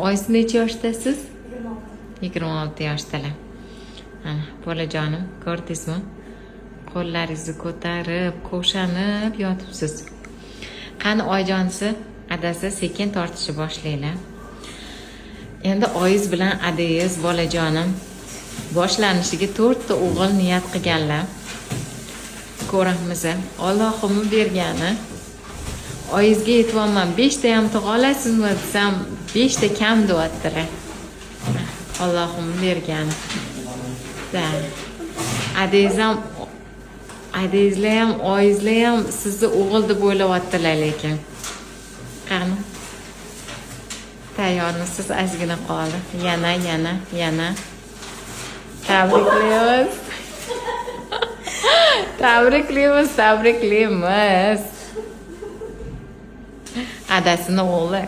Oysiz necha yoshdasiz? 26 yoshdalar. Ana, bolajonim, ko'rdingizmi? Qo'llaringizni ko'tarib, qo'shanib yotibsiz. Qani oyijonisi, adasi sekin tortishni boshlanglar. Endi oyiz bilan adangiz, bolajonim, boshlanishiga 4 ta o'g'il niyat qilganlar. Ko'ramiz, Allohim bergani. Oyizga yetyapman, 5 ta ham tug'a olasizmi desam, 5 ta kam deyaptilar. Allohim bergani. Adangizlar ham, oyizlar ham sizni o'g'il deb o'ylayaptilar lekin. Qani? Tayyormisiz? Ozgina qoldi. Yana. Tabriklaymiz. Tabriklaymiz. Adasini o'g'li.